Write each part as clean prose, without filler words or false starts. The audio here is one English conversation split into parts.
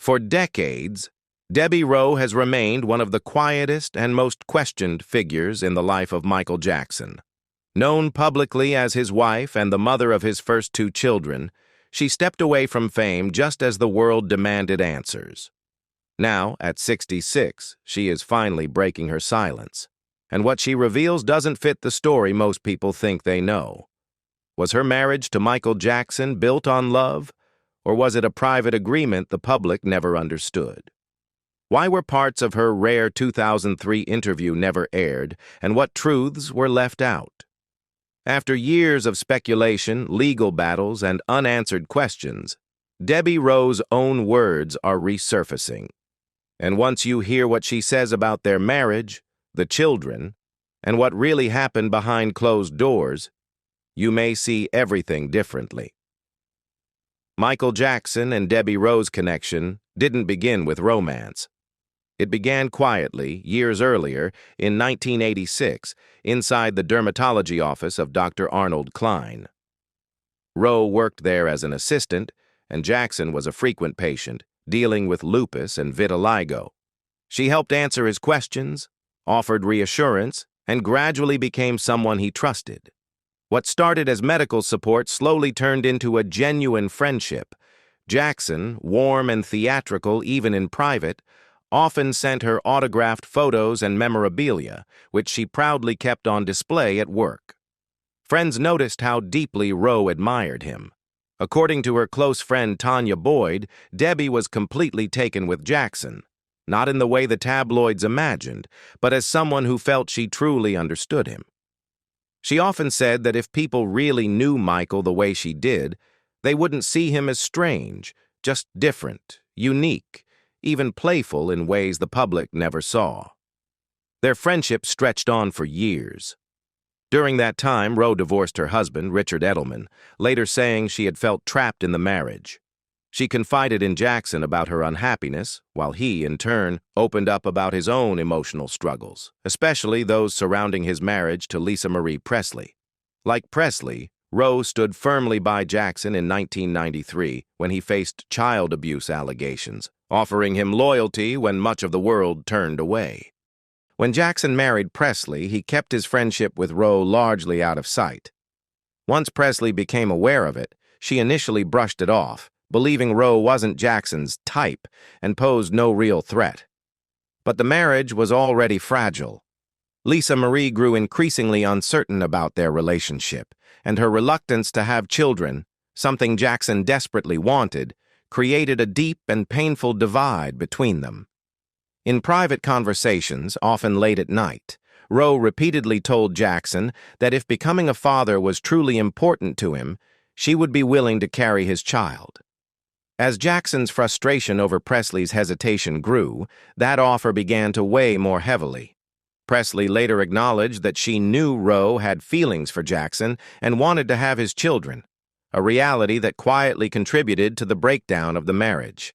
For decades, Debbie Rowe has remained one of the quietest and most questioned figures in the life of Michael Jackson. Known publicly as his wife and the mother of his first two children, she stepped away from fame just as the world demanded answers. Now, at 66, she is finally breaking her silence, and what she reveals doesn't fit the story most people think they know. Was her marriage to Michael Jackson built on love, or was it a private agreement the public never understood? Why were parts of her rare 2003 interview never aired, and what truths were left out? After years of speculation, legal battles, and unanswered questions, Debbie Rowe's own words are resurfacing. And once you hear what she says about their marriage, the children, and what really happened behind closed doors, you may see everything differently. Michael Jackson and Debbie Rowe's connection didn't begin with romance. It began quietly, years earlier, in 1986, inside the dermatology office of Dr. Arnold Klein. Rowe worked there as an assistant, and Jackson was a frequent patient, dealing with lupus and vitiligo. She helped answer his questions, offered reassurance, and gradually became someone he trusted. What started as medical support slowly turned into a genuine friendship. Jackson, warm and theatrical even in private, often sent her autographed photos and memorabilia, which she proudly kept on display at work. Friends noticed how deeply Rowe admired him. According to her close friend Tanya Boyd, Debbie was completely taken with Jackson, not in the way the tabloids imagined, but as someone who felt she truly understood him. She often said that if people really knew Michael the way she did, they wouldn't see him as strange, just different, unique, even playful in ways the public never saw. Their friendship stretched on for years. During that time, Rowe divorced her husband, Richard Edelman, later saying she had felt trapped in the marriage. She confided in Jackson about her unhappiness, while he, in turn, opened up about his own emotional struggles, especially those surrounding his marriage to Lisa Marie Presley. Like Presley, Rowe stood firmly by Jackson in 1993 when he faced child abuse allegations, offering him loyalty when much of the world turned away. When Jackson married Presley, he kept his friendship with Rowe largely out of sight. Once Presley became aware of it, she initially brushed it off, believing Rowe wasn't Jackson's type and posed no real threat. But the marriage was already fragile. Lisa Marie grew increasingly uncertain about their relationship, and her reluctance to have children, something Jackson desperately wanted, created a deep and painful divide between them. In private conversations, often late at night, Rowe repeatedly told Jackson that if becoming a father was truly important to him, she would be willing to carry his child. As Jackson's frustration over Presley's hesitation grew, that offer began to weigh more heavily. Presley later acknowledged that she knew Rowe had feelings for Jackson and wanted to have his children, a reality that quietly contributed to the breakdown of the marriage.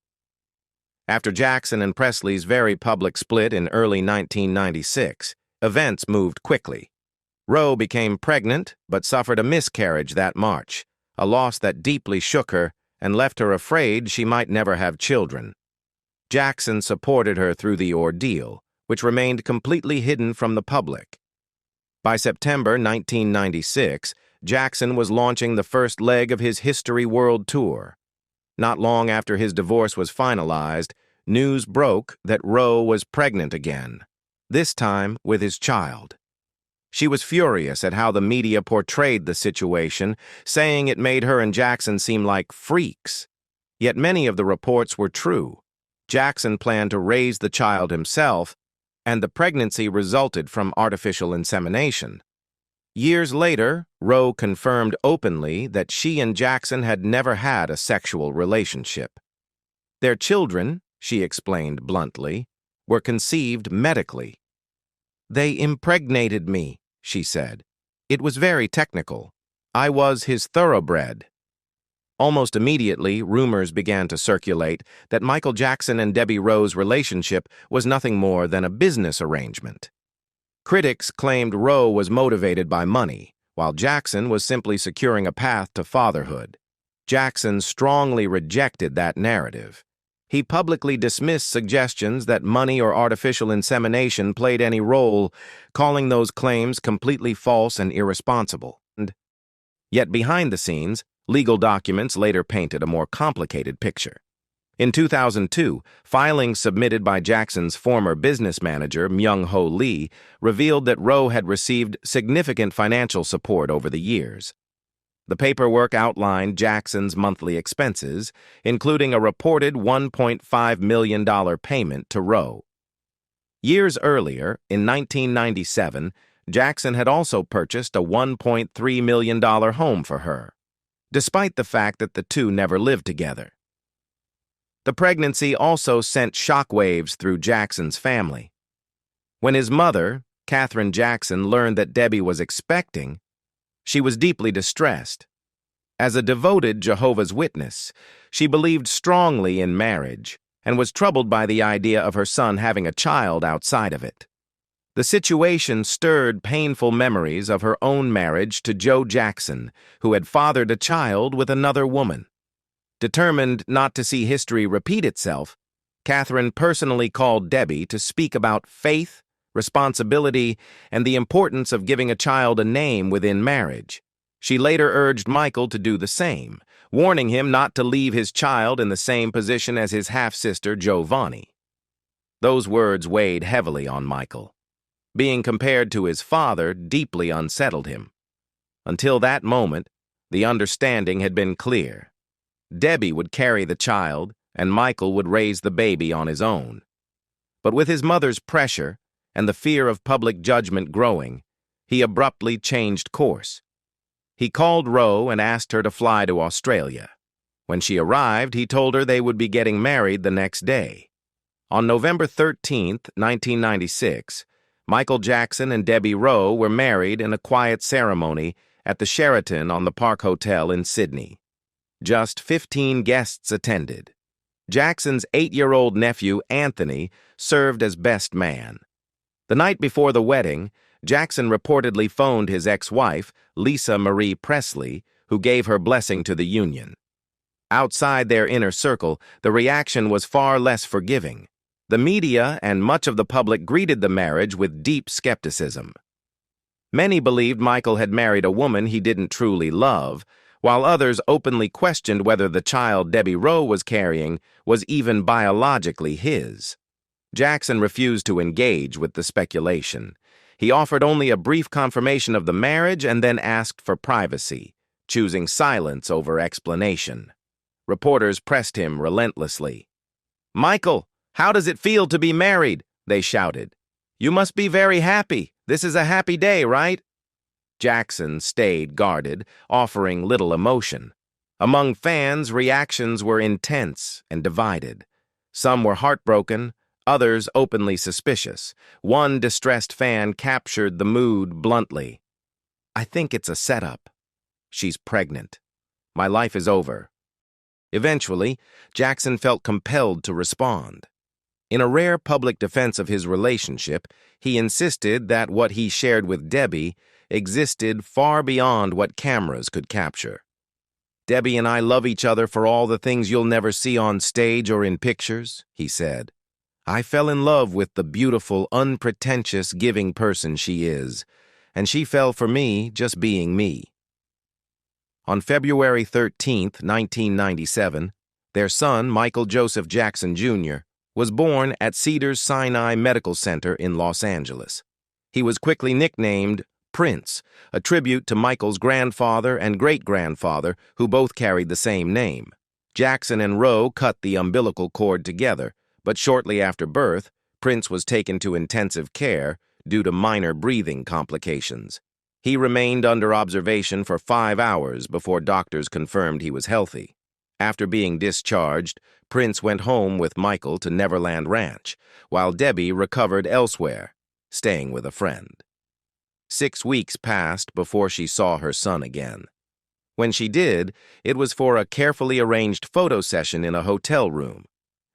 After Jackson and Presley's very public split in early 1996, events moved quickly. Rowe became pregnant but suffered a miscarriage that March, a loss that deeply shook her and left her afraid she might never have children. Jackson supported her through the ordeal, which remained completely hidden from the public. By September 1996, Jackson was launching the first leg of his History World Tour. Not long after his divorce was finalized, news broke that Rowe was pregnant again, this time with his child. She was furious at how the media portrayed the situation, saying it made her and Jackson seem like freaks. Yet many of the reports were true. Jackson planned to raise the child himself, and the pregnancy resulted from artificial insemination. Years later, Rowe confirmed openly that she and Jackson had never had a sexual relationship. Their children, she explained bluntly, were conceived medically. "They impregnated me," she said. "It was very technical. I was his thoroughbred." Almost immediately, rumors began to circulate that Michael Jackson and Debbie Rowe's relationship was nothing more than a business arrangement. Critics claimed Rowe was motivated by money, while Jackson was simply securing a path to fatherhood. Jackson strongly rejected that narrative. He publicly dismissed suggestions that money or artificial insemination played any role, calling those claims completely false and irresponsible. Yet behind the scenes, legal documents later painted a more complicated picture. In 2002, filings submitted by Jackson's former business manager, Myung-Ho Lee, revealed that Roe had received significant financial support over the years. The paperwork outlined Jackson's monthly expenses, including a reported $1.5 million payment to Roe. Years earlier, in 1997, Jackson had also purchased a $1.3 million home for her, despite the fact that the two never lived together. The pregnancy also sent shockwaves through Jackson's family. When his mother, Katherine Jackson, learned that Debbie was expecting, she was deeply distressed. As a devoted Jehovah's Witness, she believed strongly in marriage and was troubled by the idea of her son having a child outside of it. The situation stirred painful memories of her own marriage to Joe Jackson, who had fathered a child with another woman. Determined not to see history repeat itself, Katherine personally called Debbie to speak about faith, responsibility, and the importance of giving a child a name within marriage. She later urged Michael to do the same, warning him not to leave his child in the same position as his half-sister Giovanni. Those words weighed heavily on Michael. Being compared to his father deeply unsettled him. Until that moment, the understanding had been clear. Debbie would carry the child, and Michael would raise the baby on his own. But with his mother's pressure and the fear of public judgment growing, he abruptly changed course. He called Roe and asked her to fly to Australia. When she arrived, he told her they would be getting married the next day. On November 13, 1996, Michael Jackson and Debbie Roe were married in a quiet ceremony at the Sheraton on the Park Hotel in Sydney. Just 15 guests attended. Jackson's 8-year-old nephew, Anthony, served as best man. The night before the wedding, Jackson reportedly phoned his ex-wife, Lisa Marie Presley, who gave her blessing to the union. Outside their inner circle, the reaction was far less forgiving. The media and much of the public greeted the marriage with deep skepticism. Many believed Michael had married a woman he didn't truly love, while others openly questioned whether the child Debbie Roe was carrying was even biologically his. Jackson refused to engage with the speculation. He offered only a brief confirmation of the marriage and then asked for privacy, choosing silence over explanation. Reporters pressed him relentlessly. "Michael, how does it feel to be married?" they shouted. "You must be very happy. This is a happy day, right?" Jackson stayed guarded, offering little emotion. Among fans, reactions were intense and divided. Some were heartbroken, others openly suspicious. One distressed fan captured the mood bluntly. "I think it's a setup. She's pregnant. My life is over." Eventually, Jackson felt compelled to respond. In a rare public defense of his relationship, he insisted that what he shared with Debbie existed far beyond what cameras could capture. "Debbie and I love each other for all the things you'll never see on stage or in pictures," he said. "I fell in love with the beautiful, unpretentious, giving person she is, and she fell for me just being me." On February 13, 1997, their son, Michael Joseph Jackson, Jr., was born at Cedars-Sinai Medical Center in Los Angeles. He was quickly nicknamed Prince, a tribute to Michael's grandfather and great-grandfather, who both carried the same name. Jackson and Roe cut the umbilical cord together, but shortly after birth, Prince was taken to intensive care due to minor breathing complications. He remained under observation for 5 hours before doctors confirmed he was healthy. After being discharged, Prince went home with Michael to Neverland Ranch, while Debbie recovered elsewhere, staying with a friend. 6 weeks passed before she saw her son again. When she did, it was for a carefully arranged photo session in a hotel room,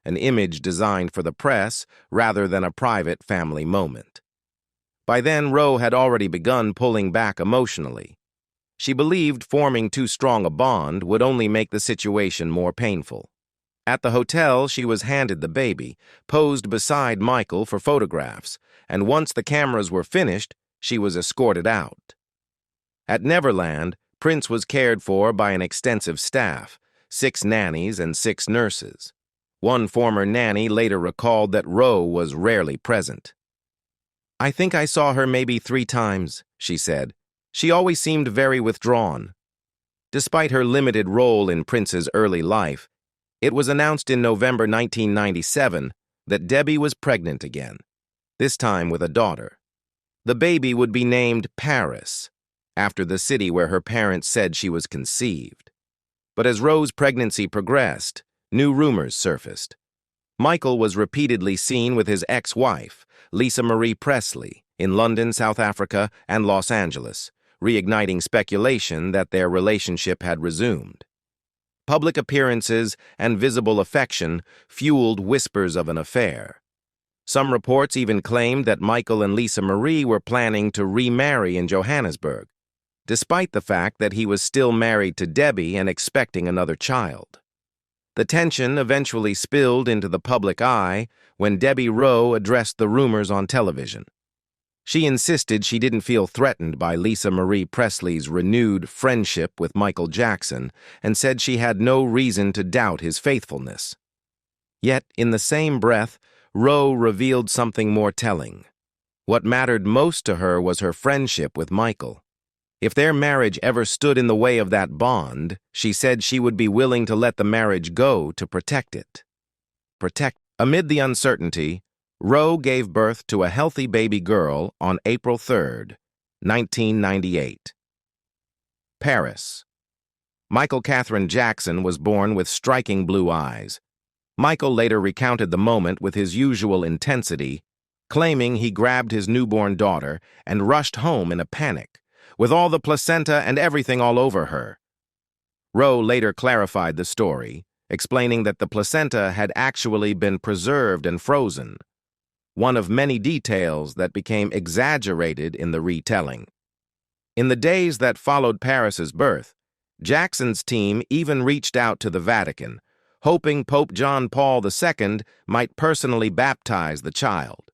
an image designed for the press rather than a private family moment. By then, Roe had already begun pulling back emotionally. She believed forming too strong a bond would only make the situation more painful. At the hotel, she was handed the baby, posed beside Michael for photographs, and once the cameras were finished, she was escorted out. At Neverland, Prince was cared for by an extensive staff, 6 nannies and 6 nurses. One former nanny later recalled that Roe was rarely present. "I think I saw her maybe 3 times," she said. "She always seemed very withdrawn." Despite her limited role in Prince's early life, it was announced in November 1997 that Debbie was pregnant again, this time with a daughter. The baby would be named Paris, after the city where her parents said she was conceived. But as Roe's pregnancy progressed, new rumors surfaced. Michael was repeatedly seen with his ex-wife, Lisa Marie Presley, in London, South Africa, and Los Angeles, reigniting speculation that their relationship had resumed. Public appearances and visible affection fueled whispers of an affair. Some reports even claimed that Michael and Lisa Marie were planning to remarry in Johannesburg, despite the fact that he was still married to Debbie and expecting another child. The tension eventually spilled into the public eye when Debbie Rowe addressed the rumors on television. She insisted she didn't feel threatened by Lisa Marie Presley's renewed friendship with Michael Jackson and said she had no reason to doubt his faithfulness. Yet, in the same breath, Rowe revealed something more telling. What mattered most to her was her friendship with Michael. If their marriage ever stood in the way of that bond, she said she would be willing to let the marriage go to protect it. Amid the uncertainty, Rowe gave birth to a healthy baby girl on April 3, 1998. Paris. Michael Catherine Jackson was born with striking blue eyes. Michael later recounted the moment with his usual intensity, claiming he grabbed his newborn daughter and rushed home in a panic, with all the placenta and everything all over her. Rowe later clarified the story, explaining that the placenta had actually been preserved and frozen, one of many details that became exaggerated in the retelling. In the days that followed Paris's birth, Jackson's team even reached out to the Vatican, hoping Pope John Paul II might personally baptize the child.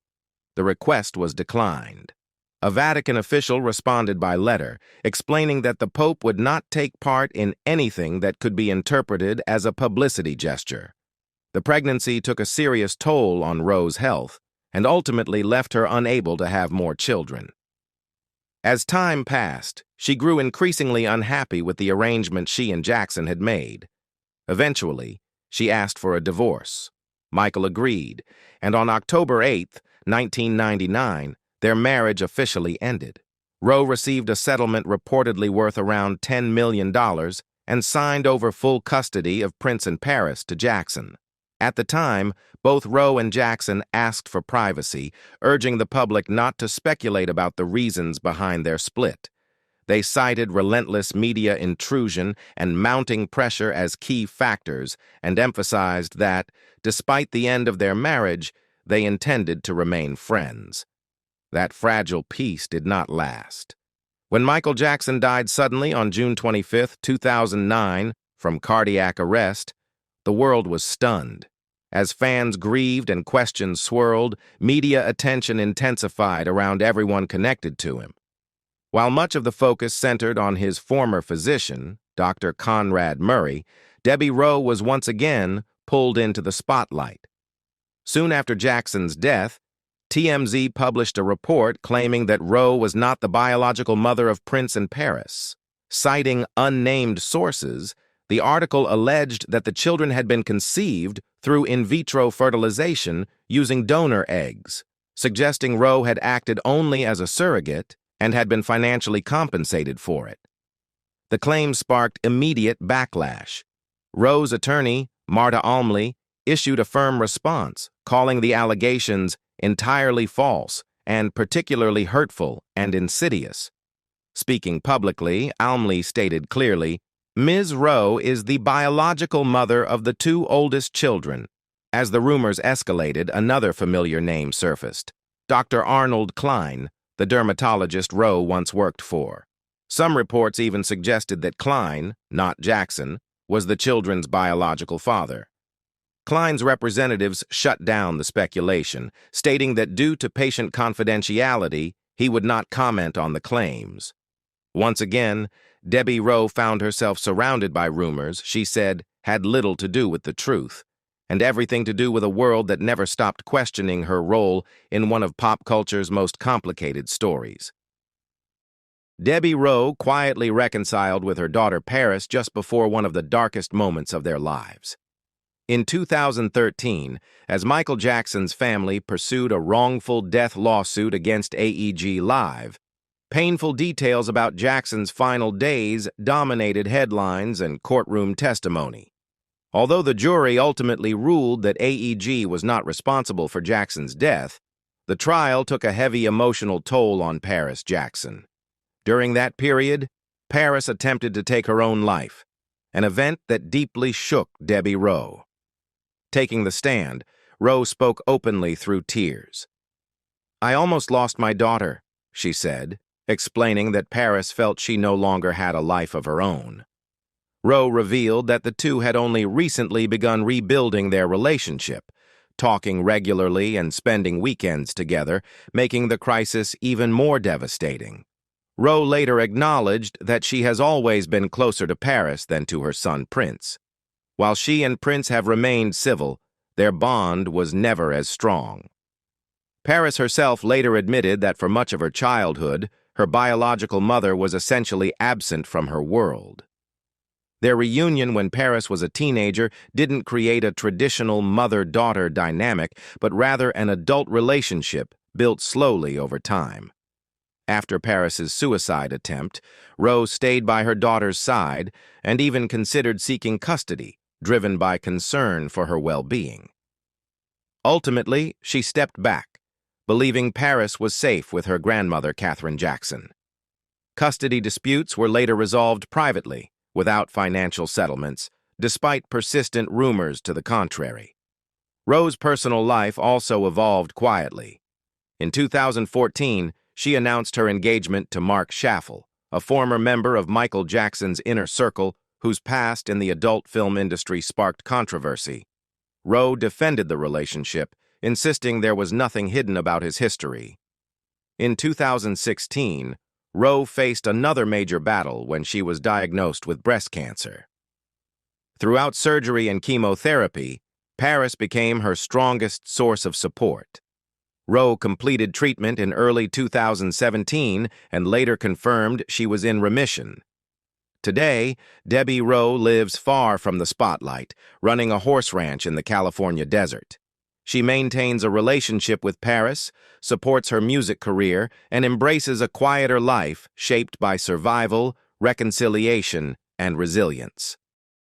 The request was declined. A Vatican official responded by letter, explaining that the Pope would not take part in anything that could be interpreted as a publicity gesture. The pregnancy took a serious toll on Rowe's health and ultimately left her unable to have more children. As time passed, she grew increasingly unhappy with the arrangement she and Jackson had made. Eventually, she asked for a divorce. Michael agreed, and on October 8, 1999, their marriage officially ended. Rowe received a settlement reportedly worth around $10 million and signed over full custody of Prince and Paris to Jackson. At the time, both Rowe and Jackson asked for privacy, urging the public not to speculate about the reasons behind their split. They cited relentless media intrusion and mounting pressure as key factors and emphasized that, despite the end of their marriage, they intended to remain friends. That fragile peace did not last. When Michael Jackson died suddenly on June 25, 2009, from cardiac arrest, the world was stunned. As fans grieved and questions swirled, media attention intensified around everyone connected to him. While much of the focus centered on his former physician, Dr. Conrad Murray, Debbie Rowe was once again pulled into the spotlight. Soon after Jackson's death, TMZ published a report claiming that Rowe was not the biological mother of Prince and Paris. Citing unnamed sources, the article alleged that the children had been conceived through in vitro fertilization using donor eggs, suggesting Rowe had acted only as a surrogate and had been financially compensated for it. The claim sparked immediate backlash. Rowe's attorney, Marta Almley, issued a firm response, calling the allegations entirely false and particularly hurtful and insidious. Speaking publicly, Almley stated clearly, "Ms. Rowe is the biological mother of the 2 oldest children." As the rumors escalated, another familiar name surfaced, Dr. Arnold Klein, the dermatologist Rowe once worked for. Some reports even suggested that Klein, not Jackson, was the children's biological father. Klein's representatives shut down the speculation, stating that due to patient confidentiality, he would not comment on the claims. Once again, Debbie Rowe found herself surrounded by rumors she said had little to do with the truth, and everything to do with a world that never stopped questioning her role in one of pop culture's most complicated stories. Debbie Rowe quietly reconciled with her daughter Paris just before one of the darkest moments of their lives. In 2013, as Michael Jackson's family pursued a wrongful death lawsuit against AEG Live, painful details about Jackson's final days dominated headlines and courtroom testimony. Although the jury ultimately ruled that AEG was not responsible for Jackson's death, the trial took a heavy emotional toll on Paris Jackson. During that period, Paris attempted to take her own life, an event that deeply shook Debbie Rowe. Taking the stand, Rowe spoke openly through tears. "I almost lost my daughter," she said, explaining that Paris felt she no longer had a life of her own. Rowe revealed that the two had only recently begun rebuilding their relationship, talking regularly and spending weekends together, making the crisis even more devastating. Rowe later acknowledged that she has always been closer to Paris than to her son Prince. While she and Prince have remained civil, their bond was never as strong. Paris herself later admitted that for much of her childhood, her biological mother was essentially absent from her world. Their reunion when Paris was a teenager didn't create a traditional mother-daughter dynamic, but rather an adult relationship built slowly over time. After Paris's suicide attempt, Rowe stayed by her daughter's side and even considered seeking custody, driven by concern for her well-being. Ultimately, she stepped back, believing Paris was safe with her grandmother, Katherine Jackson. Custody disputes were later resolved privately, without financial settlements, despite persistent rumors to the contrary. Rowe's personal life also evolved quietly. In 2014, she announced her engagement to Mark Schaffel, a former member of Michael Jackson's inner circle whose past in the adult film industry sparked controversy. Rowe defended the relationship, insisting there was nothing hidden about his history. In 2016, Rowe faced another major battle when she was diagnosed with breast cancer. Throughout surgery and chemotherapy, Paris became her strongest source of support. Rowe completed treatment in early 2017 and later confirmed she was in remission. Today, Debbie Rowe lives far from the spotlight, running a horse ranch in the California desert. She maintains a relationship with Paris, supports her music career, and embraces a quieter life shaped by survival, reconciliation, and resilience.